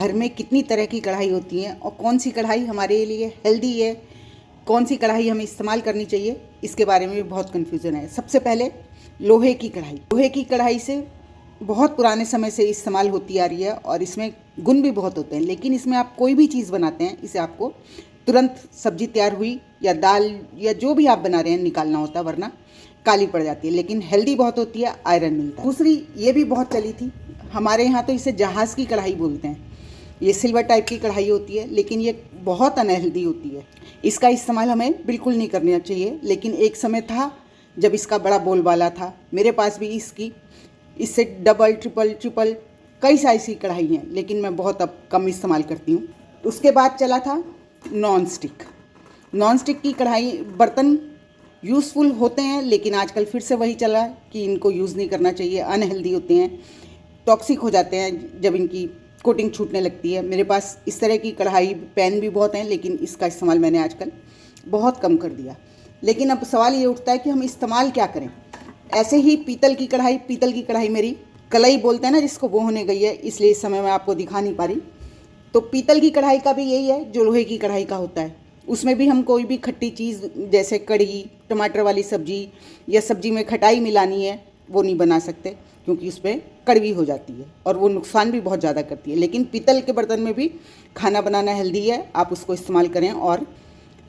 घर में कितनी तरह की कढ़ाई होती है और कौन सी कढ़ाई हमारे लिए हेल्दी है, कौन सी कढ़ाई हमें इस्तेमाल करनी चाहिए, इसके बारे में भी बहुत कन्फ्यूज़न है। सबसे पहले लोहे की कढ़ाई से बहुत पुराने समय से इस्तेमाल होती आ रही है और इसमें गुण भी बहुत होते हैं, लेकिन इसमें आप कोई भी चीज़ बनाते हैं इसे आपको तुरंत सब्जी तैयार हुई या दाल या जो भी आप बना रहे हैं निकालना होता है, वरना काली पड़ जाती है। लेकिन हेल्दी बहुत होती है, आयरन मिलता है। दूसरी ये भी बहुत चली थी हमारे यहाँ, तो इसे जहाज़ की कढ़ाई बोलते हैं। ये सिल्वर टाइप की कढ़ाई होती है, लेकिन ये बहुत अनहेल्दी होती है। इसका इस्तेमाल हमें बिल्कुल नहीं करना चाहिए। लेकिन एक समय था जब इसका बड़ा बोलबाला था, मेरे पास भी इससे डबल ट्रिपल कई साइज़ की कढ़ाई हैं, लेकिन मैं बहुत अब कम इस्तेमाल करती हूँ। उसके बाद चला था नॉन स्टिक की कढ़ाई। बर्तन यूज़फुल होते हैं, लेकिन आजकल फिर से वही चला कि इनको यूज़ नहीं करना चाहिए, अनहेल्दी होते हैं, टॉक्सिक हो जाते हैं जब इनकी कोटिंग छूटने लगती है। मेरे पास इस तरह की कढ़ाई पैन भी बहुत हैं, लेकिन इसका इस्तेमाल मैंने आजकल बहुत कम कर दिया। लेकिन अब सवाल ये उठता है कि हम इस्तेमाल क्या करें। ऐसे ही पीतल की कढ़ाई मेरी कलई बोलते हैं ना जिसको, वो होने गई है, इसलिए इस समय मैं आपको दिखा नहीं पा रही। तो पीतल की कढ़ाई का भी यही है जो लोहे की कढ़ाई का होता है। उसमें भी हम कोई भी खट्टी चीज़ जैसे कढ़ी, टमाटर वाली सब्जी या सब्जी में खटाई मिलानी है वो नहीं बना सकते, क्योंकि उसमें कड़वी हो जाती है और वो नुकसान भी बहुत ज़्यादा करती है। लेकिन पीतल के बर्तन में भी खाना बनाना हेल्दी है, आप उसको इस्तेमाल करें और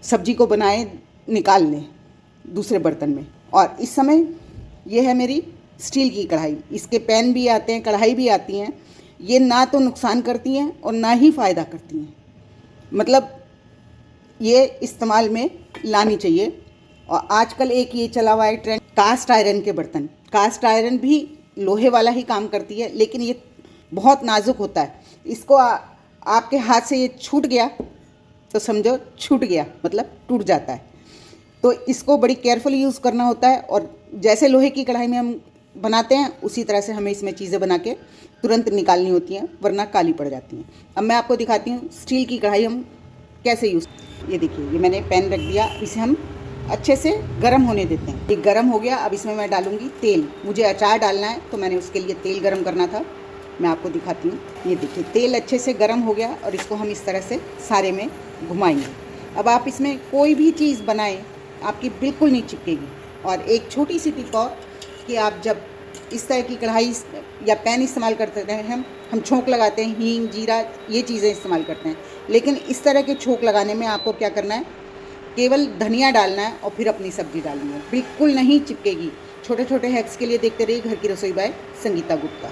सब्जी को बनाएं, निकाल लें दूसरे बर्तन में। और इस समय ये है मेरी स्टील की कढ़ाई। इसके पैन भी आते हैं, कढ़ाई भी आती हैं। ये ना तो नुकसान करती हैं और ना ही फ़ायदा करती हैं, मतलब ये इस्तेमाल में लानी चाहिए। और आजकल एक ये चला हुआ है ट्रेंड, कास्ट आयरन के बर्तन। कास्ट आयरन भी लोहे वाला ही काम करती है, लेकिन ये बहुत नाजुक होता है। इसको आपके हाथ से ये छूट गया तो समझो छूट गया, मतलब टूट जाता है। तो इसको बड़ी केयरफुल यूज़ करना होता है। और जैसे लोहे की कढ़ाई में हम बनाते हैं उसी तरह से हमें इसमें चीज़ें बना के तुरंत निकालनी होती हैं, वरना काली पड़ जाती हैं। अब मैं आपको दिखाती हूँ स्टील की कढ़ाई हम कैसे यूज़। ये देखिए, ये मैंने पैन रख दिया, इसे हम अच्छे से गर्म होने देते हैं। ये गर्म हो गया, अब इसमें मैं डालूँगी तेल। मुझे अचार डालना है तो मैंने उसके लिए तेल गर्म करना था, मैं आपको दिखाती हूँ। ये देखिए, तेल अच्छे से गर्म हो गया और इसको हम इस तरह से सारे में घुमाएंगे। अब आप इसमें कोई भी चीज़ बनाएं, आपकी बिल्कुल नहीं चिपकेगी। और एक छोटी सी टिप और, कि आप जब इस तरह की कढ़ाई या पैन इस्तेमाल करते हैं, हम छोंक लगाते हैं, हींग, जीरा, ये चीज़ें इस्तेमाल करते हैं। लेकिन इस तरह के छोंक लगाने में आपको क्या करना है, केवल धनिया डालना है और फिर अपनी सब्जी डालनी है, बिल्कुल नहीं चिपकेगी। छोटे छोटे हैक्स के लिए देखते रहिए घर की रसोई बाय संगीता गुप्ता।